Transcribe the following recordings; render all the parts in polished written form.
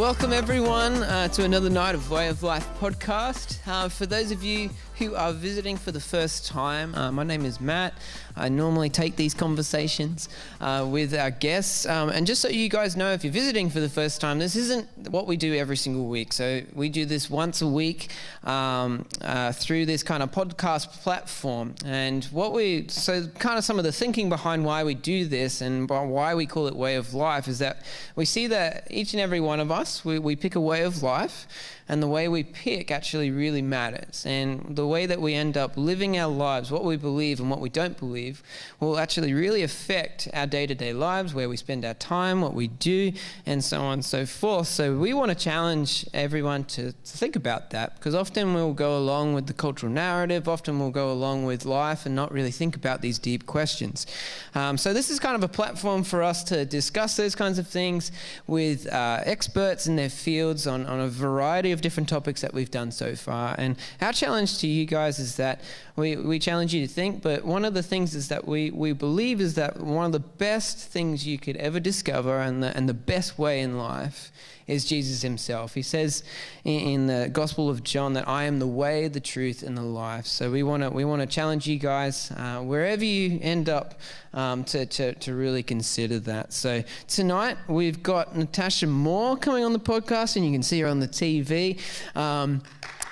Welcome everyone to another night of Way of Life podcast. For those of you who are visiting for the first time, my name is Matt. I normally take these conversations with our guests. And just so you guys know, if you're visiting for the first time, this isn't what we do every single week. So we do this once a week through this kind of podcast platform. And kind of some of the thinking behind why we do this and why we call it Way of Life is that we see that each and every one of us, we pick a way of life, and the way we pick actually really matters. And the way that we end up living our lives, what we believe and what we don't believe, will actually really affect our day-to-day lives, where we spend our time, what we do, and so on and so forth. So we want to challenge everyone to think about that, because often we'll go along with the cultural narrative, often we'll go along with life and not really think about these deep questions. So this is kind of a platform for us to discuss those kinds of things with experts in their fields on a variety of different topics that we've done so far. And our challenge to you guys is that we challenge you to think, but one of the things is that we believe is that one of the best things you could ever discover and the best way in life is Jesus himself. He says in the Gospel of John that I am the way, the truth, and the life. So we want to challenge you guys wherever you end up to really consider that. So tonight we've got Natasha Moore coming on the podcast, and you can see her on the TV.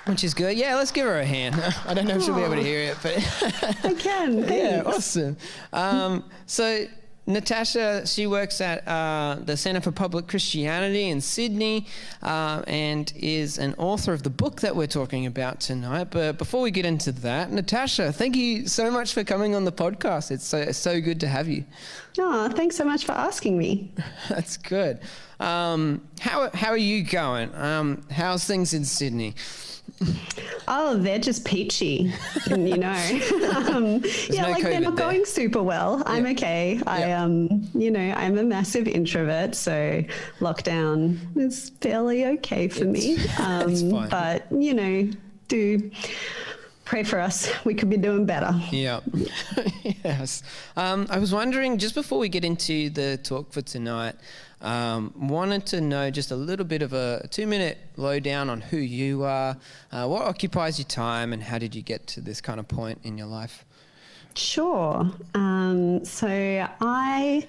Which is good. Yeah, let's give her a hand. I don't know if she'll be able to hear it, but I can. Thanks. Yeah, awesome. So Natasha, she works at the Centre for Public Christianity in Sydney and is an author of the book that we're talking about tonight. But before we get into that, Natasha, thank you so much for coming on the podcast. It's so good to have you. Oh, thanks so much for asking me. That's good. How are you going? How's things in Sydney? Oh, they're just peachy, they're not going super well. I'm okay. Yep. I'm a massive introvert, so lockdown is fairly okay for me. It's fine. But, do pray for us. We could be doing better. Yeah. Yes. I was wondering, just before we get into the talk for tonight, wanted to know just a little bit of a 2-minute lowdown on who you are, what occupies your time, and how did you get to this kind of point in your life? Sure. So I,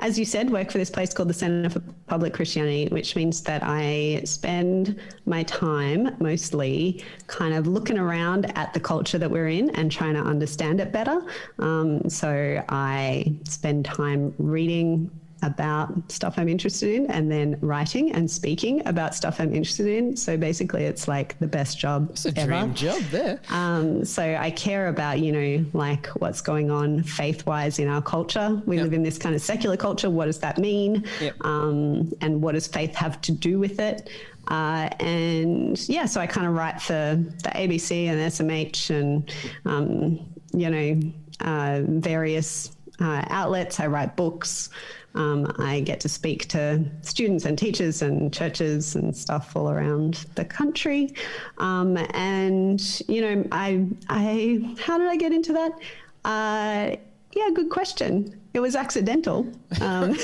as you said, work for this place called the Centre for Public Christianity, which means that I spend my time mostly kind of looking around at the culture that we're in and trying to understand it better. So I spend time reading about stuff I'm interested in, and then writing and speaking about stuff I'm interested in. So basically it's like the best job ever. It's a dream job there. So I care about, like what's going on faith-wise in our culture. We live in this kind of secular culture. What does that mean? Yep. And what does faith have to do with it? So I kind of write for the ABC and SMH and, various outlets. I write books. I get to speak to students and teachers and churches and stuff all around the country. How did I get into that? Good question. It was accidental. How do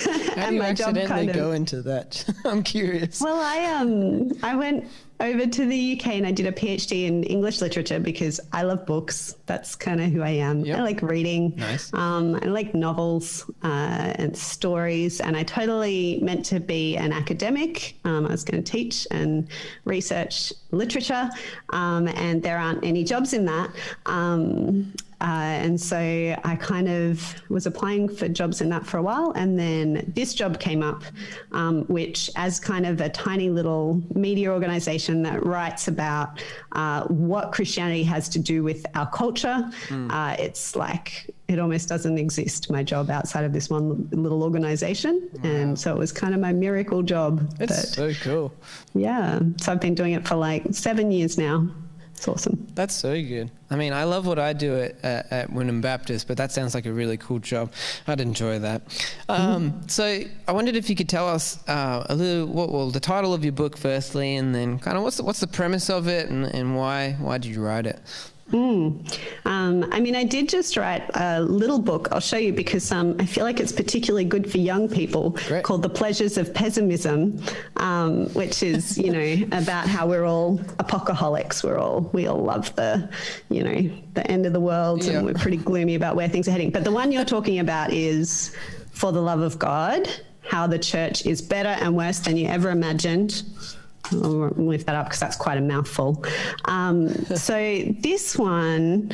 you accidentally go into that? I'm curious. Well, I went over to the UK and I did a PhD in English literature because I love books. That's kind of who I am. Yep. I like reading. Nice. I like novels and stories, and I totally meant to be an academic. I was going to teach and research literature, and there aren't any jobs in that. And so I kind of was applying for jobs in that for a while. And then this job came up, which as kind of a tiny little media organization that writes about what Christianity has to do with our culture. It's like, it almost doesn't exist, my job, outside of this one little organization. Wow. And so it was kind of my miracle job. It's so cool. Yeah. So I've been doing it for like 7 years now. It's awesome. That's so good. I mean, I love what I do at Wynnum Baptist, but that sounds like a really cool job. I'd enjoy that. So I wondered if you could tell us a little, the title of your book firstly, and then kind of what's the premise of it, and why did you write it? I mean, I did just write a little book. I'll show you because I feel like it's particularly good for young people. Great. Called The Pleasures of Pessimism, which is, about how we're all apocalyptics. We all love the end of the world, and we're pretty gloomy about where things are heading. But the one you're talking about is For the Love of God, How the Church is Better and Worse Than You Ever Imagined. I'll lift that up because that's quite a mouthful. So this one,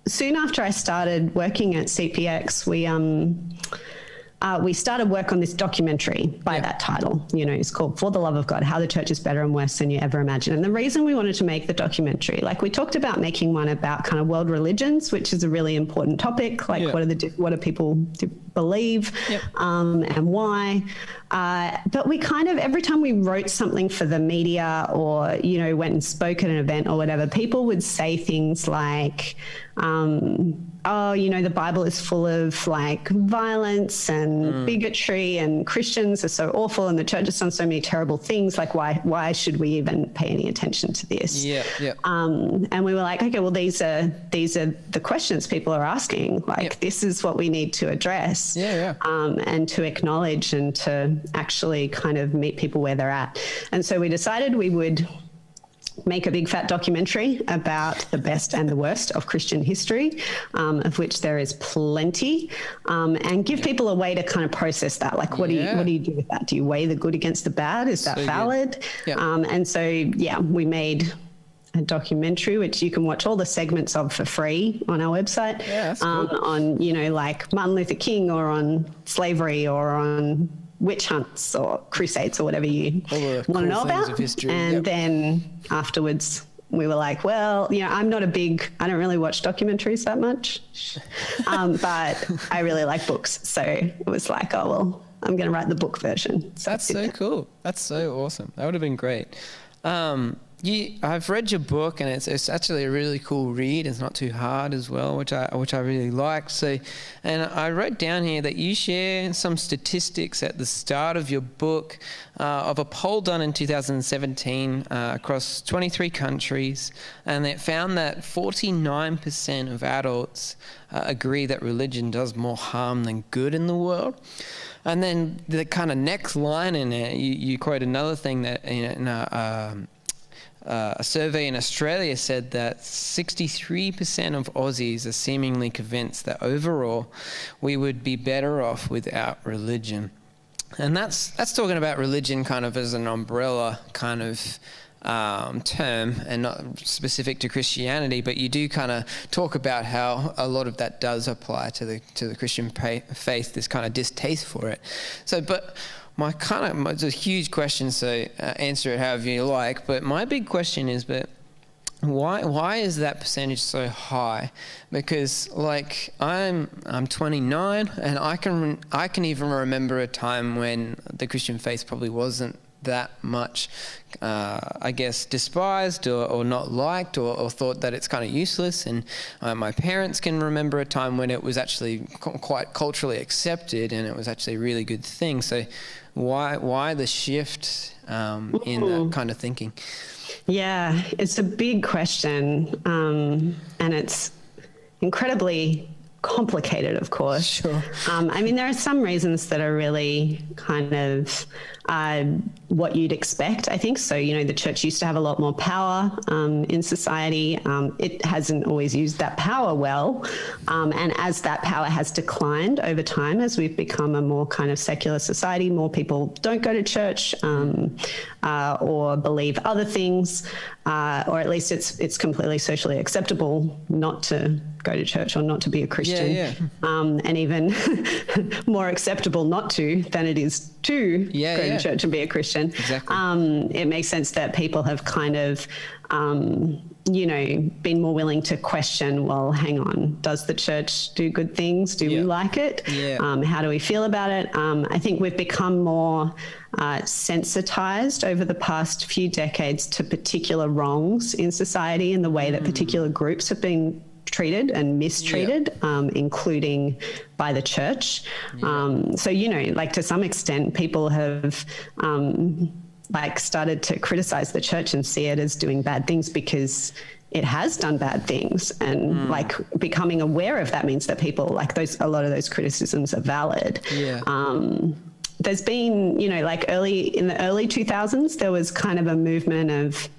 soon after I started working at CPX, we started work on this documentary by that title. It's called For the Love of God, How the Church is Better and Worse Than You Ever Imagined. And the reason we wanted to make the documentary, like we talked about making one about kind of world religions, which is a really important topic. Like what do people believe and why? But we kind of, every time we wrote something for the media or, went and spoke at an event or whatever, people would say things like, the Bible is full of like violence and bigotry and Christians are so awful and the church has done so many terrible things. Like why should we even pay any attention to this? And we were like, okay, well, these are the questions people are asking. Like this is what we need to address and to acknowledge and to actually kind of meet people where they're at. And so we decided we would make a big fat documentary about the best and the worst of Christian history, of which there is plenty, and give people a way to kind of process that. Like, what do you do with that? Do you weigh the good against the bad? Is that valid? And so, we made a documentary, which you can watch all the segments of for free on our website, on, like Martin Luther King or on slavery or on witch hunts or crusades or whatever you want to know about. And then afterwards we were like, well, I don't really watch documentaries that much, but I really like books. So it was like, oh, well, I'm going to write the book version. So that's so cool. That's so awesome. That would have been great. I've read your book and it's actually a really cool read. It's not too hard as well, which I really liked. So, and I wrote down here that you share some statistics at the start of your book of a poll done in 2017 across 23 countries, and it found that 49% of adults agree that religion does more harm than good in the world. And then the kind of next line in it, you quote another thing that a survey in Australia said that 63% of Aussies are seemingly convinced that overall we would be better off without religion. And that's talking about religion kind of as an umbrella kind of term and not specific to Christianity, but you do kind of talk about how a lot of that does apply to the Christian faith, this kind of distaste for it. So, but it's a huge question, so answer it however you like, but my big question is, but why is that percentage so high? Because like I'm 29 and I can even remember a time when the Christian faith probably wasn't that much, I guess, despised or not liked or thought that it's kind of useless. And my parents can remember a time when it was actually quite culturally accepted and it was actually a really good thing. So why the shift in that kind of thinking? Yeah, it's a big question, and it's incredibly complicated, of course. Sure. I mean, there are some reasons that are really kind of what you'd expect, I think. So, the church used to have a lot more power in society. It hasn't always used that power well. And as that power has declined over time, as we've become a more kind of secular society, more people don't go to church or believe other things, or at least it's completely socially acceptable not to go to church or not to be a Christian. And even more acceptable not to than it is to go to church and be a Christian. Exactly. It makes sense that people have kind of, been more willing to question, well, hang on, does the church do good things? Do we like it? How do we feel about it? I think we've become more sensitized over the past few decades to particular wrongs in society and the way that particular groups have been treated and mistreated, including by the church. So, like to some extent, people have, like started to criticize the church and see it as doing bad things because it has done bad things, and like becoming aware of that means that people like a lot of those criticisms are valid. There's been, like in the early 2000s, there was kind of a movement of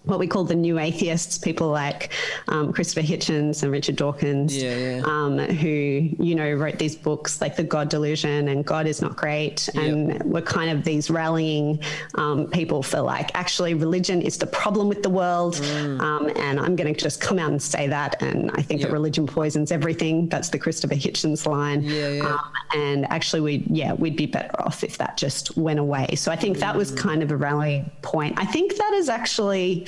what we call the new atheists, people like Christopher Hitchens and Richard Dawkins, who, wrote these books like The God Delusion and God is Not Great, and were kind of these rallying people for like, actually religion is the problem with the world, and I'm going to just come out and say that, and I think that religion poisons everything. That's the Christopher Hitchens line. And actually we'd be better off if that just went away. So I think that was kind of a rallying point. I think that is actually,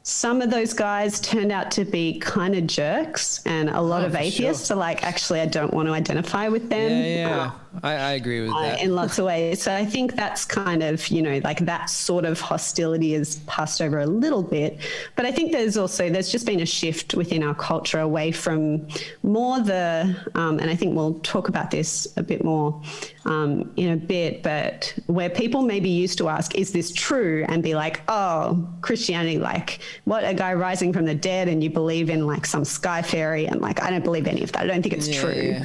some of those guys turned out to be kind of jerks, and a lot of atheists are like, actually, I don't want to identify with them. I agree with that. In lots of ways. So I think that's kind of, like that sort of hostility has passed over a little bit. But I think there's just been a shift within our culture away from more and I think we'll talk about this a bit more in a bit, but where people maybe used to ask, is this true? And be like, oh, Christianity, like what, a guy rising from the dead, and you believe in like some sky fairy, and like, I don't believe any of that. I don't think it's true.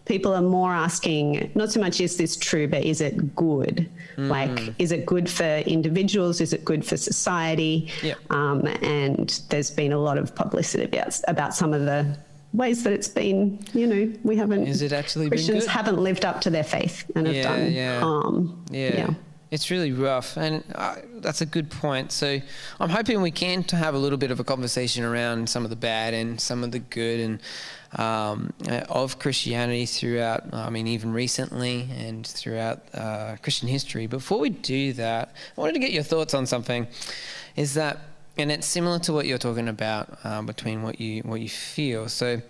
People are more asking, not so much is this true, but is it good? Like, is it good for individuals? Is it good for society? And there's been a lot of publicity about some of the ways that it's been, we haven't, is it actually Christians been good? Haven't lived up to their faith and have done harm. It's really rough, and that's a good point. So I'm hoping we can to have a little bit of a conversation around some of the bad and some of the good, and of Christianity throughout, even recently and throughout Christian history. Before we do that, I wanted to get your thoughts on something, is that, and it's similar to what you're talking about between what you feel. So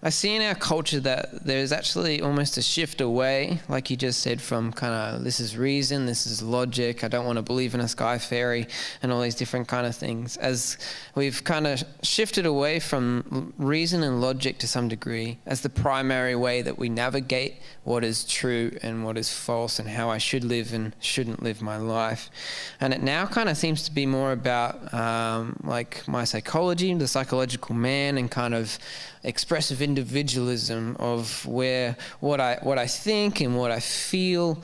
I see in our culture that there's actually almost a shift away, like you just said, from kind of this is reason, this is logic, I don't want to believe in a sky fairy and all these different kind of things, as we've kind of shifted away from reason and logic to some degree as the primary way that we navigate what is true and what is false and how I should live and shouldn't live my life. And it now kind of seems to be more about like my psychology, the psychological man, and kind of expressive individualism of where what I think and what I feel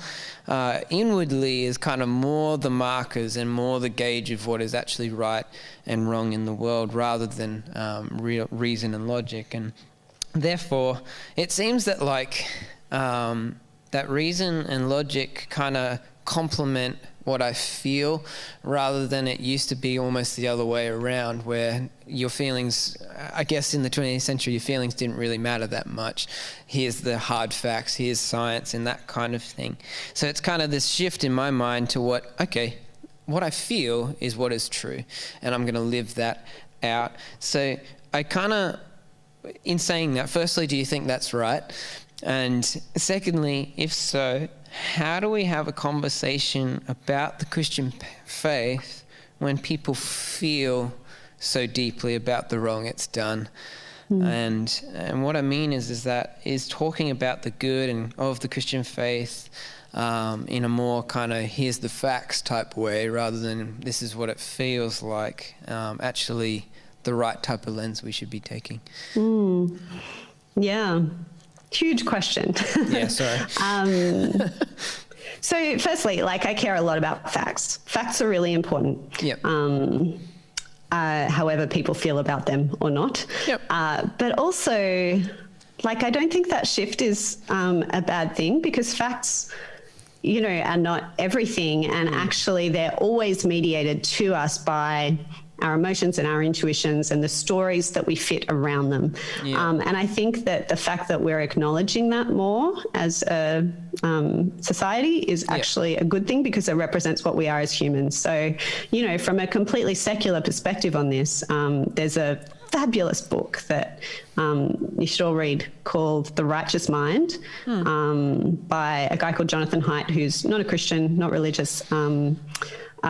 inwardly is kind of more the markers and more the gauge of what is actually right and wrong in the world, rather than real reason and logic. And therefore it seems that that reason and logic kind of complement what I feel, rather than it used to be almost the other way around, where your feelings, I guess in the 20th century, your feelings didn't really matter that much. Here's the hard facts, here's science, and that kind of thing. So it's kind of this shift in my mind to what I feel is what is true, and I'm going to live that out. So I kind of, in saying that, firstly, do you think that's right? And secondly, if so, how do we have a conversation about the Christian faith when people feel so deeply about the wrong it's done? And what I mean is talking about the good and of the Christian faith in a more kind of here's the facts type way, rather than this is what it feels like, actually the right type of lens we should be taking. Yeah. Huge question. Yeah, sorry. So firstly, I care a lot about facts. Facts are really important. Yep. However people feel about them or not. Yep. But also, I don't think that shift is a bad thing, because facts, are not everything. And actually they're always mediated to us by our emotions and our intuitions and the stories that we fit around them. Yeah. And I think that the fact that we're acknowledging that more as a society is actually a good thing, because it represents what we are as humans. So, from a completely secular perspective on this, there's a fabulous book that you should all read called The Righteous Mind, by a guy called Jonathan Haidt, who's not a Christian, not religious,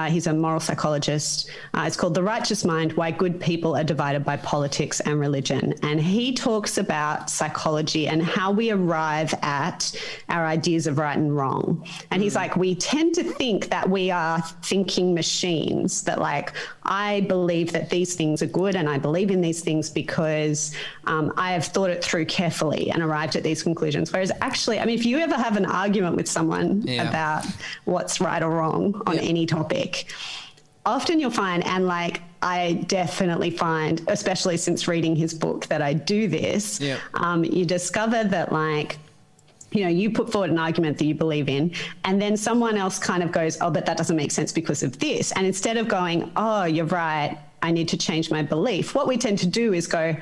He's a moral psychologist. It's called The Righteous Mind, Why Good People Are Divided by Politics and Religion. And he talks about psychology and how we arrive at our ideas of right and wrong. And he's like, we tend to think that we are thinking machines, that like, I believe that these things are good and I believe in these things because I have thought it through carefully and arrived at these conclusions. Whereas actually, I mean, if you ever have an argument with someone about what's right or wrong on any topic, often you'll find, and like I definitely find, especially since reading his book, that I do this, you discover that like, you know, you put forward an argument that you believe in, and then someone else kind of goes, oh, but that doesn't make sense because of this. And instead of going, oh, you're right, I need to change my belief, what we tend to do is go,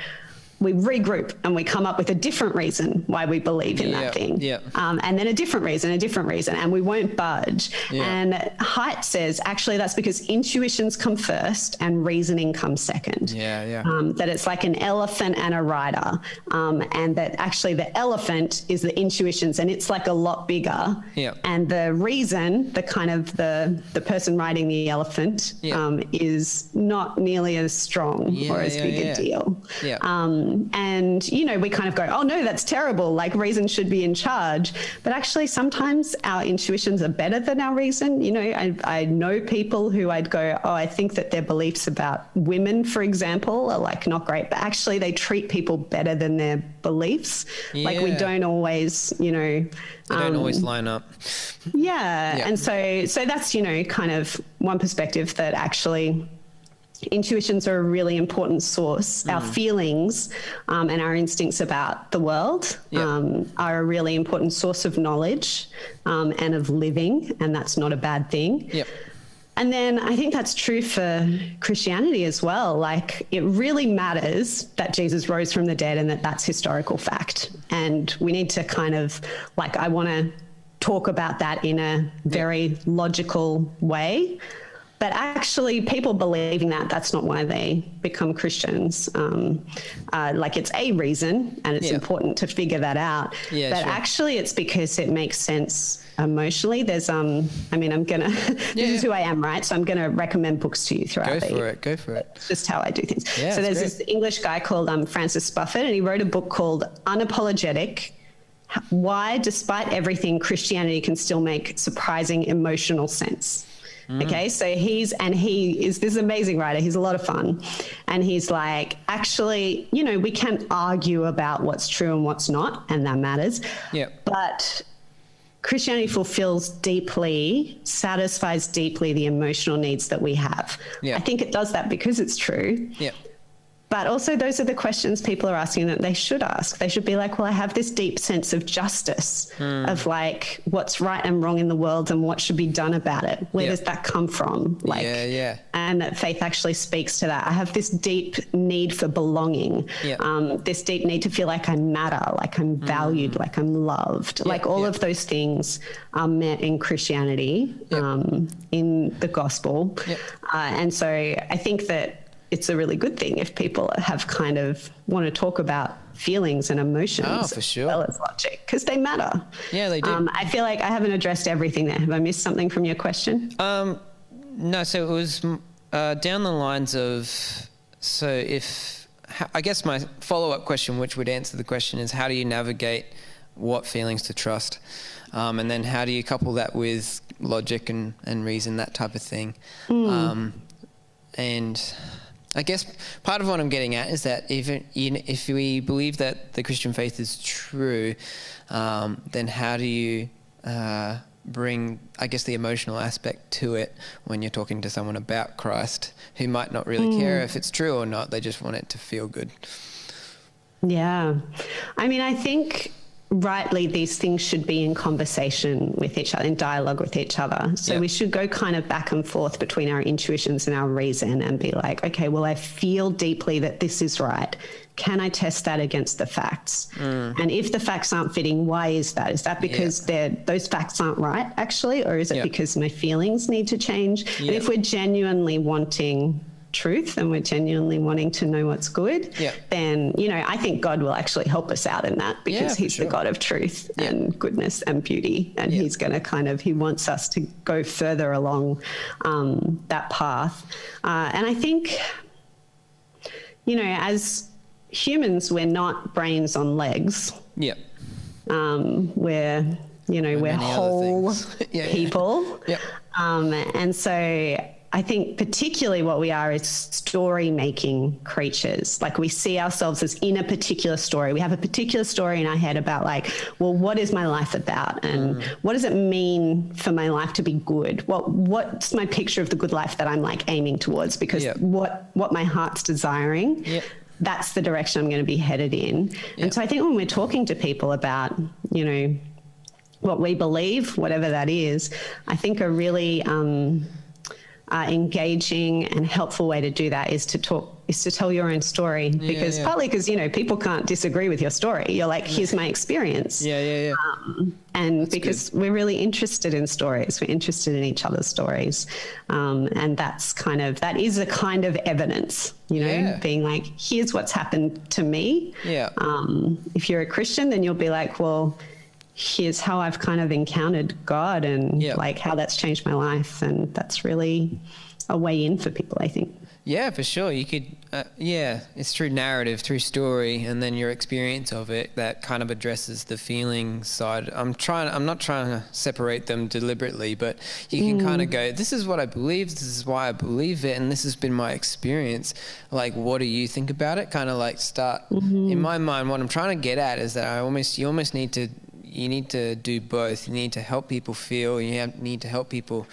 we regroup and we come up with a different reason why we believe in that thing. And then a different reason, and we won't budge. And Haidt says, actually, that's because intuitions come first and reasoning comes second. That it's like an elephant and a rider. And that actually the elephant is the intuitions and it's like a lot bigger. And the reason, the kind of the person riding the elephant is not nearly as strong or as big a deal. And, you know, we kind of go, oh, no, that's terrible. Like reason should be in charge. But actually, sometimes our intuitions are better than our reason. You know, I know people who I'd go, oh, I think that their beliefs about women, for example, are like not great. But actually, they treat people better than their beliefs. Like we don't always, you know. They don't always line up. And so that's, you know, kind of one perspective that actually intuitions are a really important source. Our feelings and our instincts about the world are a really important source of knowledge and of living, and that's not a bad thing. And then I think that's true for Christianity as well. Like it really matters that Jesus rose from the dead and that that's historical fact. And we need to kind of like, I want to talk about that in a very logical way. But actually, people believing that, that's not why they become Christians. Like it's a reason, and it's important to figure that out. But actually, it's because it makes sense emotionally. There's, I mean, I'm going to, this is who I am, right? So I'm going to recommend books to you throughout Go for it. It's just how I do things. So there's this English guy called Francis Buffett, and he wrote a book called Unapologetic: Why, Despite Everything, Christianity Can Still Make Surprising Emotional Sense. Okay, so he is this amazing writer. He's a lot of fun. And he's like, actually, you know, we can argue about what's true and what's not, and that matters. But Christianity satisfies deeply the emotional needs that we have. I think it does that because it's true. But also those are the questions people are asking that they should ask. They should be like, well, I have this deep sense of justice, of like what's right and wrong in the world and what should be done about it. Where does that come from? Like, and that faith actually speaks to that. I have this deep need for belonging, this deep need to feel like I matter, like I'm valued, like I'm loved. Like all of those things are met in Christianity, in the gospel. And so I think that it's a really good thing if people have kind of want to talk about feelings and emotions for sure. as well as logic, because they matter. They do. I feel like I haven't addressed everything there. Have I missed something from your question? No, so it was down the lines of, I guess my follow-up question, which would answer the question, is how do you navigate what feelings to trust? And then how do you couple that with logic and reason, that type of thing? And I guess part of what I'm getting at is that if we believe that the Christian faith is true, then how do you bring, I guess, the emotional aspect to it when you're talking to someone about Christ who might not really care if it's true or not? They just want it to feel good. Yeah. I mean, I think rightly these things should be in conversation with each other, in dialogue with each other. So we should go kind of back and forth between our intuitions and our reason and be like, okay, well, I feel deeply that this is right. Can I test that against the facts? And if the facts aren't fitting, why is that? Is that because those facts aren't right, actually? Or is it because my feelings need to change? And if we're genuinely wanting truth and we're genuinely wanting to know what's good, then, you know, I think God will actually help us out in that, because he's the God of truth and goodness and beauty. And he's going to he wants us to go further along that path. And I think, you know, as humans, we're not brains on legs. Yep. We're, you know, we're whole people. Yep. And so I think particularly what we are is story-making creatures. Like, we see ourselves as in a particular story. We have a particular story in our head about, like, well, what is my life about? And what does it mean for my life to be good? What's my picture of the good life that I'm, like, aiming towards? Because what my heart's desiring, that's the direction I'm going to be headed in. And so I think when we're talking to people about, you know, what we believe, whatever that is, I think a really engaging and helpful way to do that is to tell your own story, because partly because, you know, people can't disagree with your story. You're like, here's my experience. And that's because we're really interested in stories. We're interested in each other's stories. And that is a kind of evidence, you know, being like, here's what's happened to me. If you're a Christian, then you'll be like, well, here's how I've kind of encountered God and like how that's changed my life. And that's really a way in for people, I think. Yeah, for sure. You could, it's through narrative, through story, and then your experience of it that kind of addresses the feeling side. I'm not trying to separate them deliberately, but you can kind of go, this is what I believe, this is why I believe it, and this has been my experience. Like, what do you think about it? Kind of like start, in my mind, what I'm trying to get at is that you almost need to do both. You need to help people feel, need to help people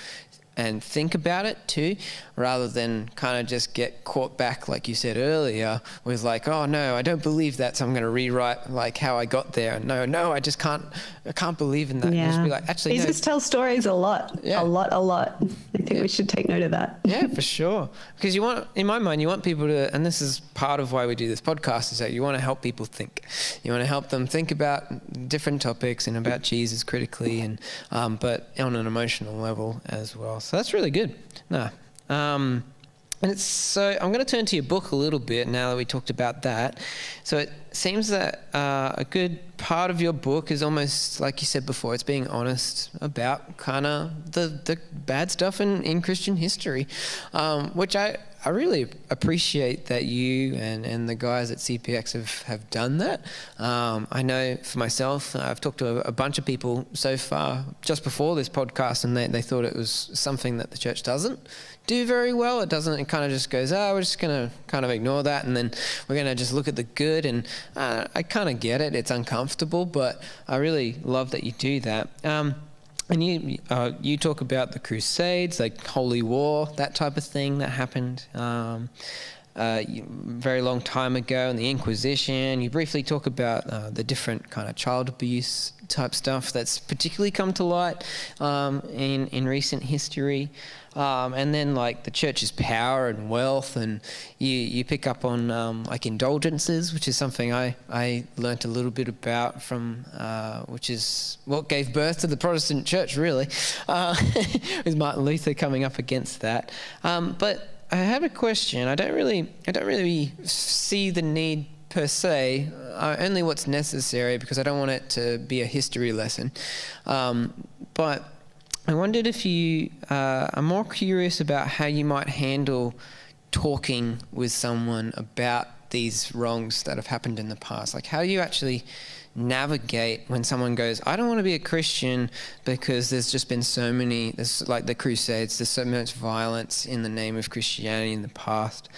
and think about it too, rather than kind of just get caught back, like you said earlier, with like, oh no, I don't believe that, so I'm going to rewrite like how I got there. No, I can't believe in that. Yeah. Just be like, actually, Jesus tells stories a lot. I think we should take note of that. Yeah, for sure. Because in my mind, you want people to, and this is part of why we do this podcast, is that you want to help people think. You want to help them think about different topics and about Jesus critically, and but on an emotional level as well. So that's really good. And so I'm going to turn to your book a little bit now that we talked about that. So it seems that a good part of your book is almost, like you said before, it's being honest about kind of the bad stuff in Christian history, which I really appreciate that you and the guys at CPX have done that. I know for myself, I've talked to a bunch of people so far just before this podcast, and they thought it was something that the church doesn't do very well. It kind of just goes, we're just going to kind of ignore that, and then we're going to just look at the good. And I kind of get it. It's uncomfortable, but I really love that you do that. And you talk about the Crusades, like Holy War, that type of thing that happened very long time ago, and the Inquisition. You briefly talk about the different kind of child abuse type stuff that's particularly come to light in recent history. And then like the church's power and wealth, and you pick up on like indulgences, which is something I learnt a little bit about from, which is what gave birth to the Protestant church, really, with Martin Luther coming up against that. But I have a question. I don't really see the need per se, only what's necessary, because I don't want it to be a history lesson. But I wondered if you are more curious about how you might handle talking with someone about these wrongs that have happened in the past. Like, how do you actually navigate when someone goes, I don't want to be a Christian because there's just been there's like the Crusades, there's so much violence in the name of Christianity in the past.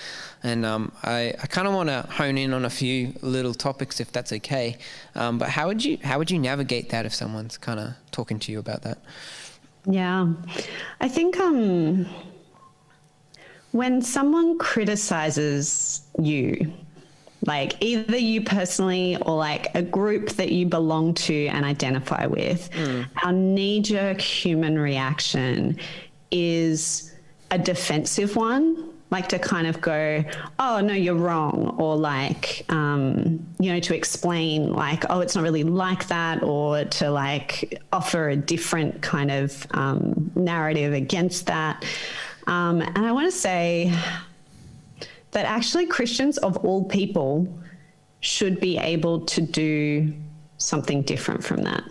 And I kind of want to hone in on a few little topics, if that's okay. But how would you navigate that if someone's kind of talking to you about that? Yeah, I think when someone criticizes you, like either you personally or like a group that you belong to and identify with, our knee-jerk human reaction is a defensive one, like to kind of go, oh, no, you're wrong, or like, to explain like, oh, it's not really like that, or to like offer a different kind of narrative against that. And I want to say that actually Christians of all people should be able to do something different from that.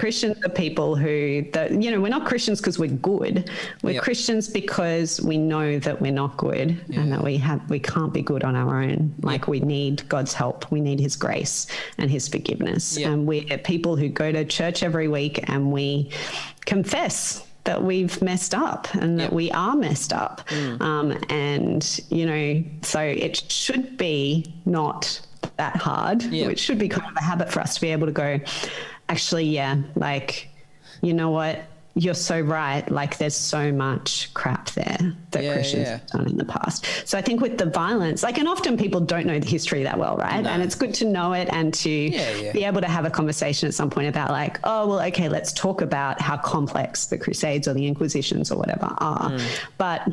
Christians are people who, we're not Christians because we're good. We're Christians because we know that we're not good and that we can't be good on our own. Like we need God's help. We need his grace and his forgiveness. And we're people who go to church every week and we confess that we've messed up and that we are messed up. So it should be not that hard. It should be kind of a habit for us to be able to go, actually, you know what? You're so right. Like there's so much crap there that Christians have done in the past. So I think with the violence, and often people don't know the history that well, right? No. And it's good to know it and to be able to have a conversation at some point about okay, let's talk about how complex the Crusades or the Inquisitions or whatever are. But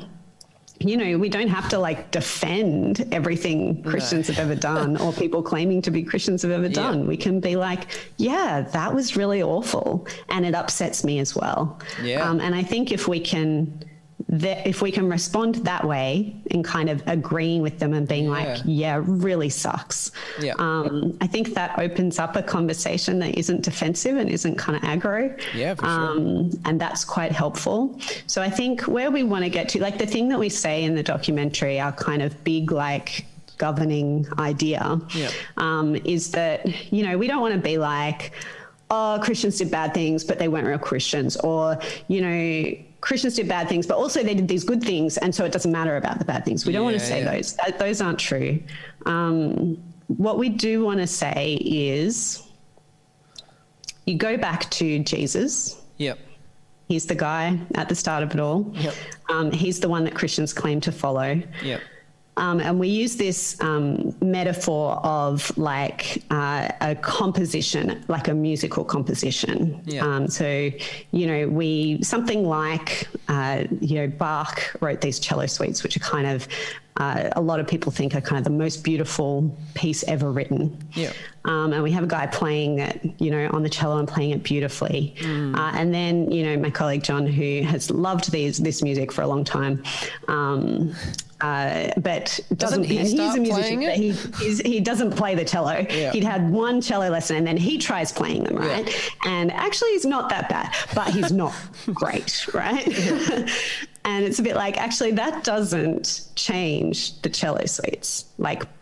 we don't have to defend everything Christians have ever done or people claiming to be Christians have ever done. We can be that was really awful and it upsets me as well. And I think if we can respond that way in kind of agreeing with them and being really sucks. I think that opens up a conversation that isn't defensive and isn't kind of aggro. For sure. And that's quite helpful. So I think where we want to get to, the thing that we say in the documentary, our kind of big, governing idea, is that, we don't want to be Christians did bad things, but they weren't real Christians, or, Christians did bad things, but also they did these good things, and so it doesn't matter about the bad things. We don't want to say those. Those aren't true. What we do want to say is you go back to Jesus. He's the guy at the start of it all. He's the one that Christians claim to follow. And we use this metaphor of a composition, like a musical composition. So, something like, Bach wrote these cello suites, which are kind of, a lot of people think are kind of the most beautiful piece ever written. And we have a guy playing it, on the cello and playing it beautifully. And then, my colleague John, who has loved this music for a long time, but doesn't he's a musician, but he doesn't play the cello. He'd had one cello lesson and then he tries playing them, right? And actually he's not that bad, but he's not great, right? And it's a bit actually that doesn't change the cello suites.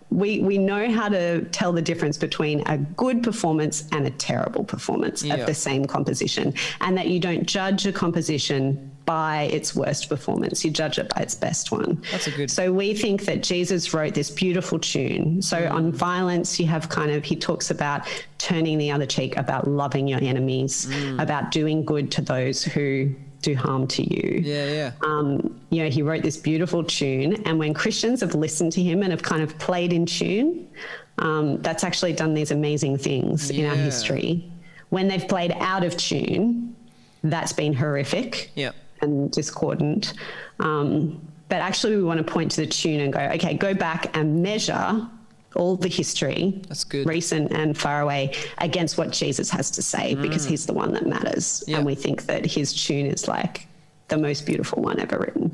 We know how to tell the difference between a good performance and a terrible performance of the same composition, and that you don't judge a composition by its worst performance. You judge it by its best one. That's a good. So we think that Jesus wrote this beautiful tune. So on violence, you have he talks about turning the other cheek, about loving your enemies, about doing good to those who do harm to you. He wrote this beautiful tune, and when Christians have listened to him and have kind of played in tune, that's actually done these amazing things in our history. When they've played out of tune, that's been horrific and discordant. But actually we want to point to the tune and go, okay, go back and measure all the history, that's good, recent and far away, against what Jesus has to say, because he's the one that matters. And we think that his tune is the most beautiful one ever written.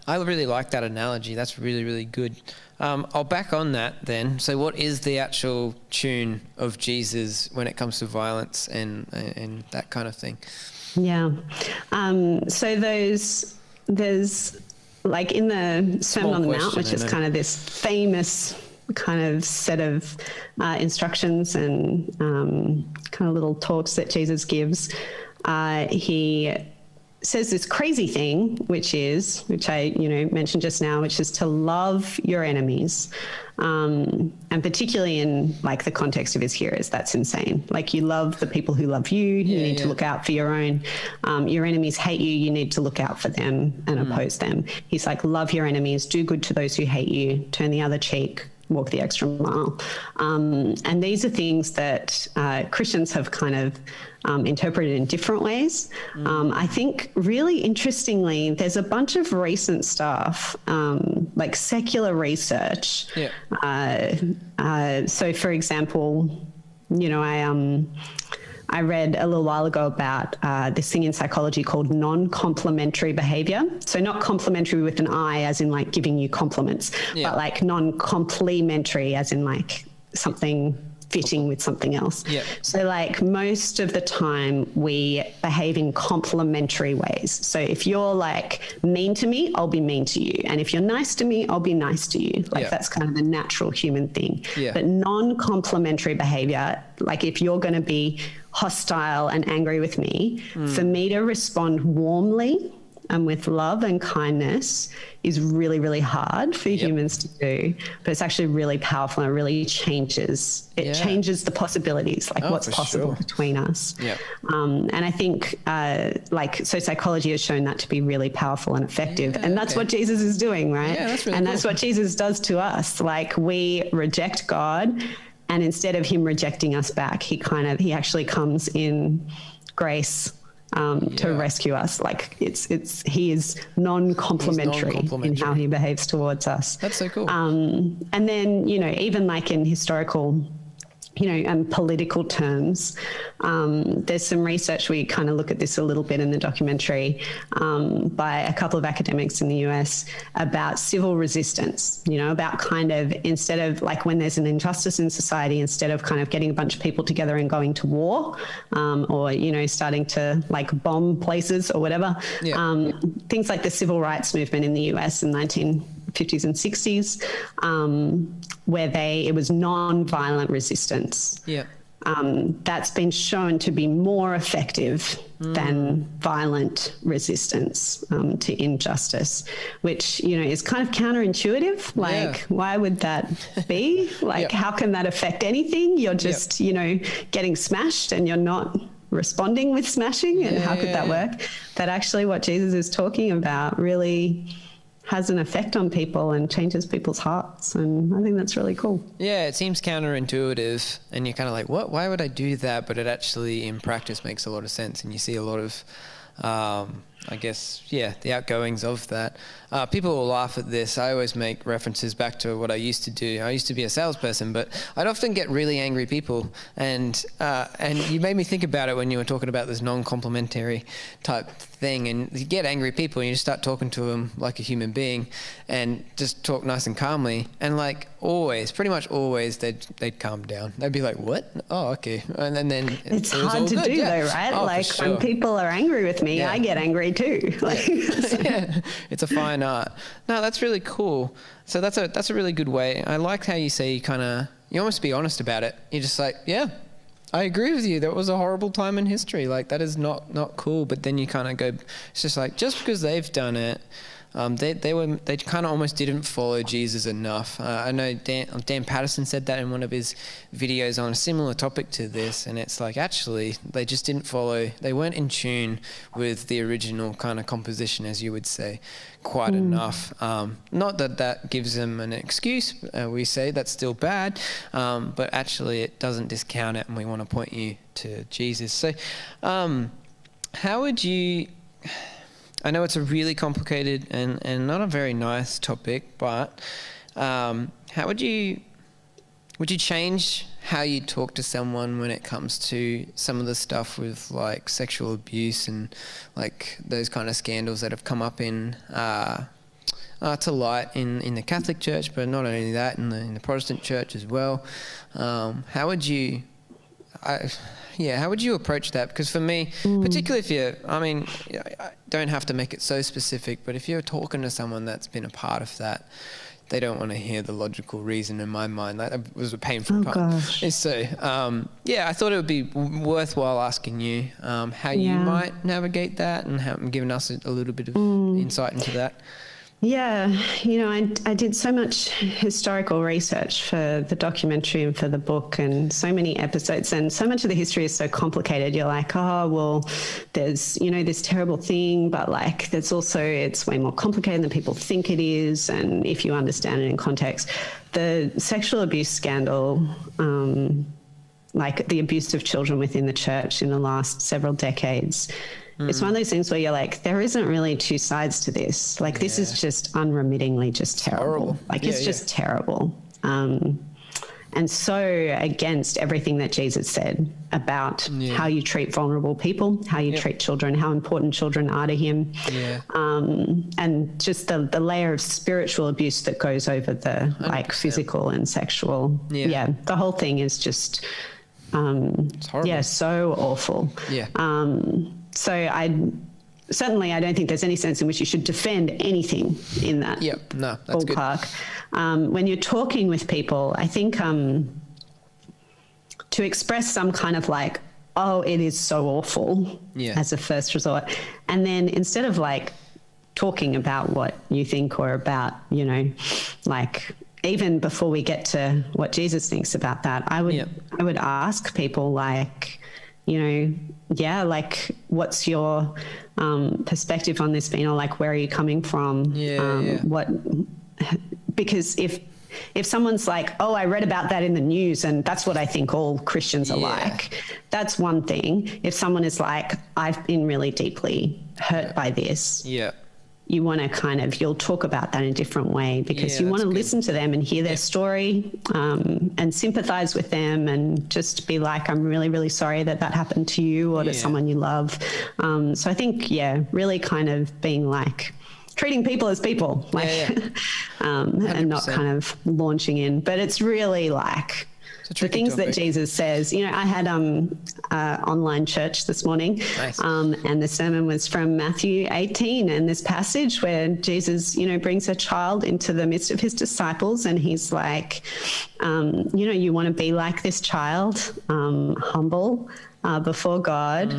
I really like that analogy. That's really, really good. I'll back on that then. So what is the actual tune of Jesus when it comes to violence and that kind of thing? So there's in the Sermon on the Mount, which is kind of this famous kind of set of instructions and kind of little talks that Jesus gives, he says this crazy thing, which I mentioned just now, which is to love your enemies. And particularly in the context of his hearers, that's insane. You love the people who love you, you need to look out for your own. Your enemies hate you, you need to look out for them and oppose them. He's love your enemies, do good to those who hate you, turn the other cheek, walk the extra mile. And these are things that Christians have kind of interpreted in different ways. I think really interestingly, there's a bunch of recent stuff, secular research. So for example, I I read a little while ago about this thing in psychology called non-complimentary behavior. So not complimentary with an I as in like giving you compliments, but like non-complimentary as in like something fitting with something else. Yeah. So like most of the time we behave in complementary ways. So if you're like mean to me, I'll be mean to you. And if you're nice to me, I'll be nice to you. Like that's kind of the natural human thing. Yeah. But non-complimentary behavior, like if you're going to be hostile and angry with me, for me to respond warmly and with love and kindness is really, really hard for humans to do, but it's actually really powerful and it really changes. It changes the possibilities, like what's possible between us. And I think so psychology has shown that to be really powerful and effective. And that's what Jesus is doing, right? Yeah, that's really and that's what Jesus does to us. Like we reject God, and instead of him rejecting us back, he actually comes in grace to rescue us. Like he is non-complimentary in how he behaves towards us. That's so cool. And then, even like in historical, and political terms, there's some research, we kind of look at this a little bit in the documentary, by a couple of academics in the US about civil resistance, about kind of, instead of like when there's an injustice in society, instead of kind of getting a bunch of people together and going to war, or, starting to like bomb places or whatever, things like the civil rights movement in the US in 1950s and 60s, where it was non-violent resistance. That's been shown to be more effective than violent resistance to injustice, which, is kind of counterintuitive. Like, why would that be? Like, how can that affect anything? You're just, getting smashed and you're not responding with smashing. And how could that work? But actually what Jesus is talking about really has an effect on people and changes people's hearts. And I think that's really cool. Yeah, it seems counterintuitive and you're kind of like, what? Why would I do that? But it actually in practice makes a lot of sense. And you see a lot of, the outgoings of that. People will laugh at this. I always make references back to what I used to do. I used to be a salesperson, but I'd often get really angry people. And you made me think about it when you were talking about this non-complimentary type thing. And you get angry people and you just start talking to them like a human being and just talk nice and calmly. And like pretty much always, they'd calm down. They'd be like, what? Oh, okay. And then it's hard to do though, right? Oh, like when people are angry with me, I get angry too. Like, it's a fine art. No, that's really cool. So that's a really good way. I like how you say you almost be honest about it. You're just like, yeah, I agree with you. That was a horrible time in history. Like that is not cool. But then you kind of go, it's just like, just because they've done it, they kind of almost didn't follow Jesus enough. I know Dan Patterson said that in one of his videos on a similar topic to this, and it's like actually they just didn't follow. They weren't in tune with the original kind of composition, as you would say, quite enough. Not that gives them an excuse. We say that's still bad, but actually it doesn't discount it, and we want to point you to Jesus. So, how would you? I know it's a really complicated and not a very nice topic, but how would you change how you talk to someone when it comes to some of the stuff with like sexual abuse and like those kind of scandals that have come up in to light in the Catholic Church, but not only that, in the Protestant Church as well? How would you approach that? Because for me, particularly I don't have to make it so specific, but if you're talking to someone that's been a part of that, they don't want to hear the logical reason in my mind. That was a painful time. Gosh. So, I thought it would be worthwhile asking you how you might navigate that and giving us a little bit of insight into that. Yeah, I did so much historical research for the documentary and for the book and so many episodes, and so much of the history is so complicated. You're like, oh, well, there's, this terrible thing, but like there's also, it's way more complicated than people think it is. And if you understand it in context, the sexual abuse scandal, like the abuse of children within the church in the last several decades, it's one of those things where you're like, there isn't really two sides to this. Like, this is just unremittingly just terrible. Like, it's just terrible. and so against everything that Jesus said about how you treat vulnerable people, how you treat children, how important children are to him. And just the layer of spiritual abuse that goes over the 100%. like physical and sexual. The whole thing is just, it's horrible. so awful. So I don't think there's any sense in which you should defend anything in that that's ballpark. When you're talking with people, I think to express some kind of like, oh, it is so awful as a first resort. And then instead of like talking about what you think or about, you know, like even before we get to what Jesus thinks about that, I would ask people like, you know, like what's your perspective on this been, or like where are you coming from? What, because if someone's like, oh, I read about that in the news and that's what I think all Christians are like, that's one thing. If someone is like, I've been really deeply hurt by this, you want to kind of, you'll talk about that in a different way, because you want to listen to them and hear their story, and sympathize with them and just be like, I'm really, really sorry that happened to you or to someone you love. So I think, really kind of being like, treating people as people, like, and not kind of launching in, but it's really like the things that Jesus says. You know, I had online church this morning, and the sermon was from Matthew 18, and this passage where Jesus, you know, brings a child into the midst of his disciples, and he's like, you know, you want to be like this child, humble before God.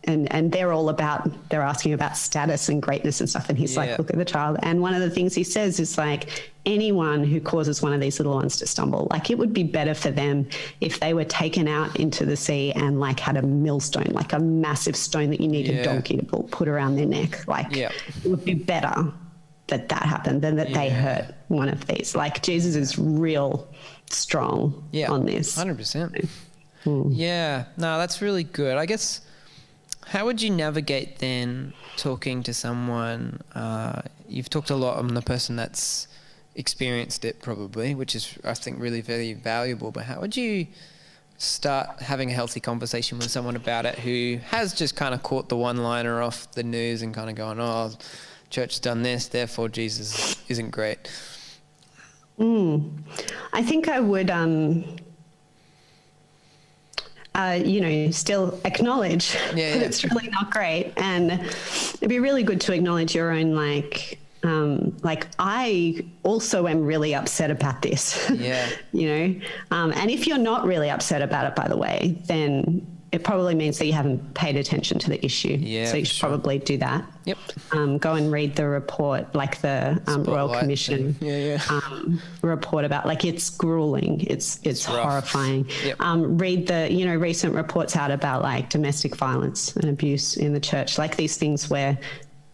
And they're asking about status and greatness and stuff. And he's like, look at the child. And one of the things he says is like, anyone who causes one of these little ones to stumble, like it would be better for them if they were taken out into the sea and like had a millstone, like a massive stone that you need a donkey to put around their neck. Like it would be better that happened than that they hurt one of these. Like Jesus is real strong on this. 100%. Yeah, no, that's really good. I guess, how would you navigate then talking to someone? You've talked a lot on the person that's experienced it probably, which is, I think, really very valuable. But how would you start having a healthy conversation with someone about it who has just kind of caught the one-liner off the news and kind of going, oh, church's done this, therefore Jesus isn't great? I think I would... you know, still acknowledge that it's really not great. And it'd be really good to acknowledge your own, like I also am really upset about this, you know? And if you're not really upset about it, by the way, then it probably means that you haven't paid attention to the issue. So you should probably do that. Go and read the report, like the Royal Commission report about, like, it's grueling. It's horrifying. Read the, you know, recent reports out about like domestic violence and abuse in the church, like these things where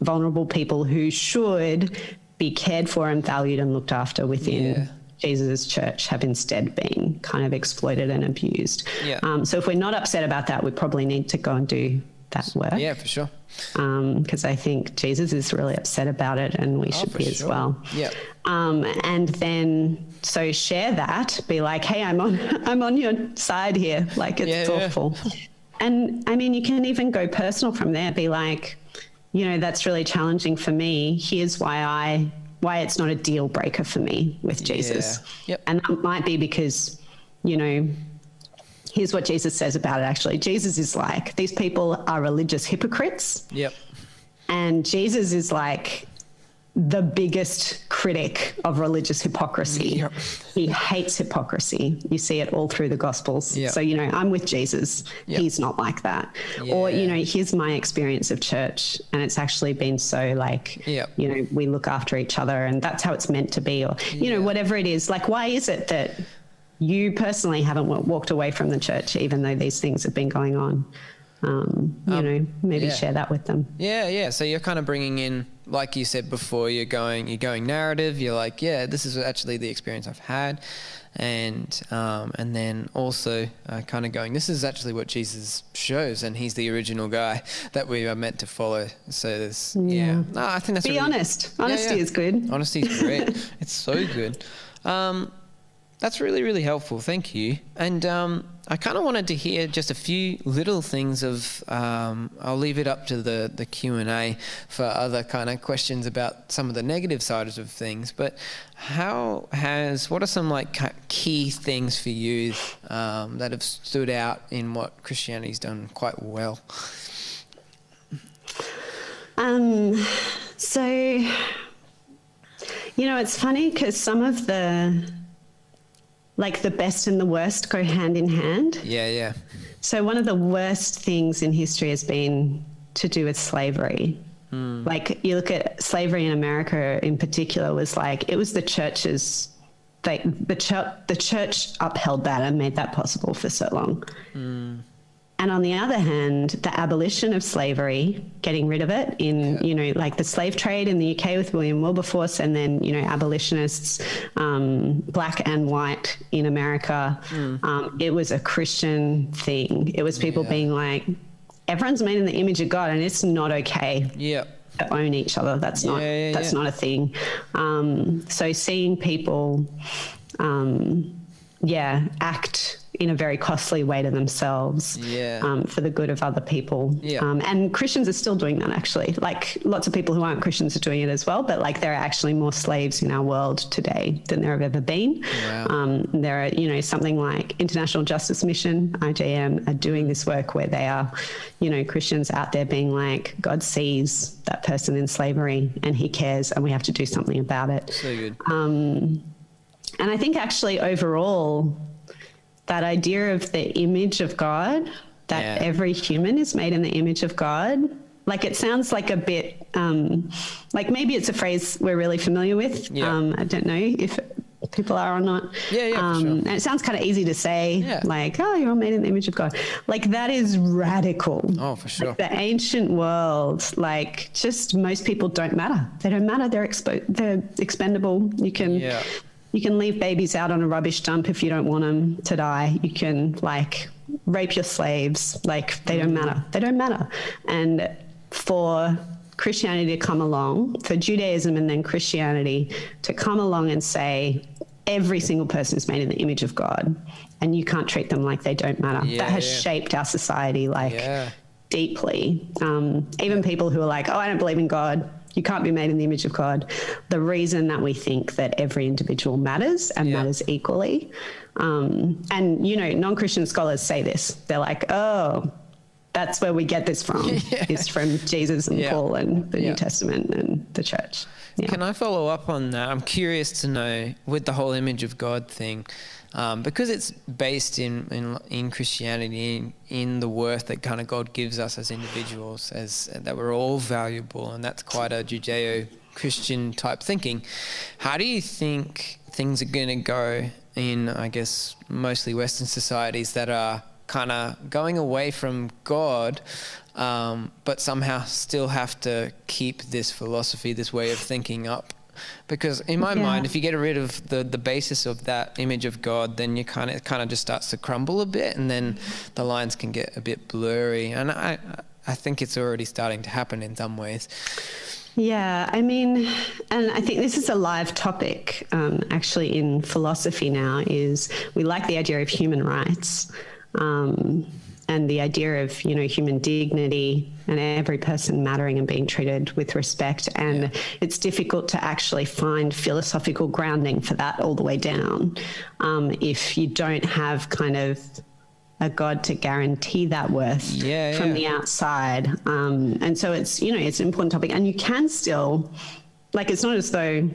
vulnerable people who should be cared for and valued and looked after within Jesus' church have instead been kind of exploited and abused. So if we're not upset about that, we probably need to go and do that work. Yeah, for sure. Because I think Jesus is really upset about it, and we should be as well. And then so share that, be like, hey, I'm on your side here. Like, it's awful. And I mean, you can even go personal from there. Be like, you know, that's really challenging for me. Here's why it's not a deal breaker for me with Jesus. And that might be because, you know, here's what Jesus says about it, actually. Jesus is like, these people are religious hypocrites. And Jesus is like the biggest critic of religious hypocrisy. He hates hypocrisy. You see it all through the Gospels. So, you know, I'm with Jesus. He's not like that. Or, you know, here's my experience of church, and it's actually been so like, you know, we look after each other and that's how it's meant to be. Or, you know, whatever it is, like, why is it that you personally haven't walked away from the church, even though these things have been going on? You know, maybe share that with them. So you're kind of bringing in, like you said before, you're going narrative. You're like, this is actually the experience I've had, and then also kind of going, this is actually what Jesus shows, and he's the original guy that we are meant to follow. So there's no, I think that's be honest. Honesty is good. Honesty is great. It's so good. That's really, really helpful. Thank you. And I kind of wanted to hear just a few little things of, I'll leave it up to the Q&A for other kind of questions about some of the negative sides of things. But what are some like key things for you that have stood out in what Christianity's done quite well? So, it's funny because some of the best and the worst go hand in hand. Yeah. So one of the worst things in history has been to do with slavery. Like you look at slavery in America in particular it was the churches, the church upheld that and made that possible for so long. And on the other hand, the abolition of slavery, getting rid of it in, the slave trade in the UK with William Wilberforce, and then, abolitionists, black and white in America. It was a Christian thing. It was people being like, everyone's made in the image of God and it's not okay to own each other. That's not a thing. So seeing people, act in a very costly way to themselves for the good of other people. And Christians are still doing that, actually. Like lots of people who aren't Christians are doing it as well, but there are actually more slaves in our world today than there have ever been. Wow. There are, something like International Justice Mission, IJM, are doing this work where they are, Christians out there being like, God sees that person in slavery and he cares and we have to do something about it. So good. And I think actually overall, that idea of the image of God, that every human is made in the image of God, it sounds like a bit, maybe it's a phrase we're really familiar with. I don't know if people are or not. For sure. And it sounds kind of easy to say, you're made in the image of God. That is radical. Oh, for sure. The ancient world, just most people don't matter. They don't matter. They're expendable. You can leave babies out on a rubbish dump if you don't want them to die. You can rape your slaves. They don't matter. They don't matter. And for Christianity to come along, for Judaism and then Christianity to come along and say, every single person is made in the image of God and you can't treat them like they don't matter. That has shaped our society deeply. Even people who are like, I don't believe in God. You can't be made in the image of God. The reason that we think that every individual matters and matters equally. And, non-Christian scholars say this. They're like, oh, that's where we get this from. It's from Jesus and Paul and the New Testament and the church. Yeah. Can I follow up on that? I'm curious to know with the whole image of God thing, because it's based in Christianity, in the worth that kind of God gives us as individuals, as that we're all valuable, and that's quite a Judeo-Christian type thinking. How do you think things are going to go in, I guess, mostly Western societies that are kind of going away from God, but somehow still have to keep this philosophy, this way of thinking up? Because in my mind, if you get rid of the basis of that image of God, then it kind of just starts to crumble a bit, and then the lines can get a bit blurry. And I think it's already starting to happen in some ways. Yeah, I mean, and I think this is a live topic actually in philosophy now, is we like the idea of human rights and the idea of, human dignity and every person mattering and being treated with respect. And it's difficult to actually find philosophical grounding for that all the way down if you don't have kind of a God to guarantee that worth from the outside. And so it's, it's an important topic. And you can still, it's not as though,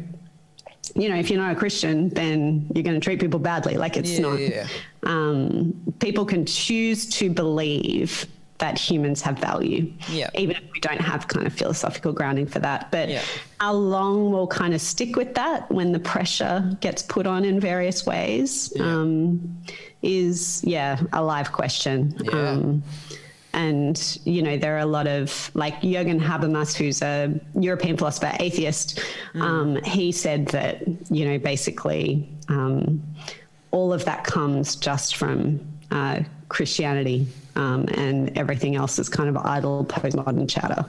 if you're not a Christian, then you're going to treat people badly. It's not. People can choose to believe that humans have value, even if we don't have kind of philosophical grounding for that. But how long we'll kind of stick with that when the pressure gets put on in various ways is, a live question. And, there are a lot of, Jürgen Habermas, who's a European philosopher, atheist, he said that, basically all of that comes just from Christianity, and everything else is kind of idle postmodern chatter.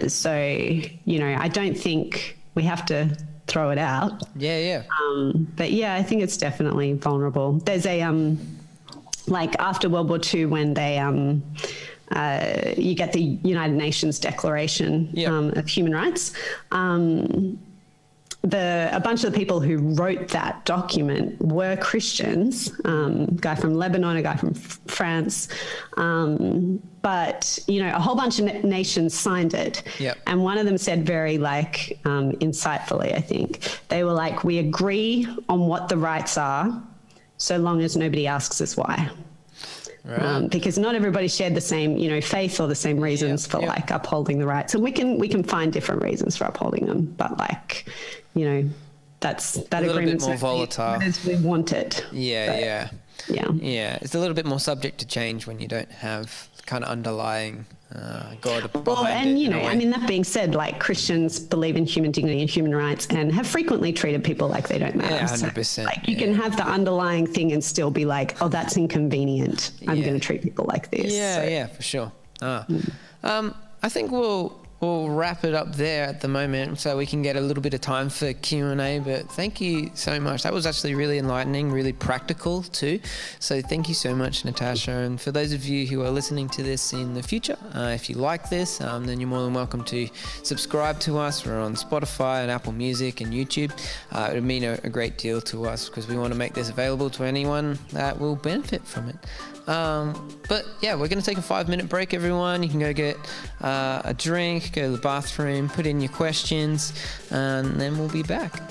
So, I don't think we have to throw it out. Yeah. But yeah, I think it's definitely vulnerable. There's a like after World War II, when they you get the United Nations Declaration of Human Rights. A bunch of the people who wrote that document were Christians, a guy from Lebanon, a guy from France, but, a whole bunch of nations signed it. Yep. And one of them said very insightfully, I think, they were like, we agree on what the rights are so long as nobody asks us why. Right. Because not everybody shared the same, faith or the same reasons for upholding the rights, and we can find different reasons for upholding them. But that agreement's more volatile as we want it. Yeah. It's a little bit more subject to change when you don't have kind of underlying God behind it. That being said, Christians believe in human dignity and human rights and have frequently treated people like they don't matter. Yeah, 100%. So, you can have the underlying thing and still be like, oh, that's inconvenient. I'm going to treat people like this. Yeah, for sure. I think we'll wrap it up there at the moment so we can get a little bit of time for Q&A, but thank you so much. That was actually really enlightening, really practical too. So thank you so much, Natasha. And for those of you who are listening to this in the future, if you like this, then you're more than welcome to subscribe to us. We're on Spotify and Apple Music and YouTube. It would mean a great deal to us because we want to make this available to anyone that will benefit from it. But yeah, we're going to take a 5-minute break, everyone. You can go get a drink, go to the bathroom, put in your questions, and then we'll be back.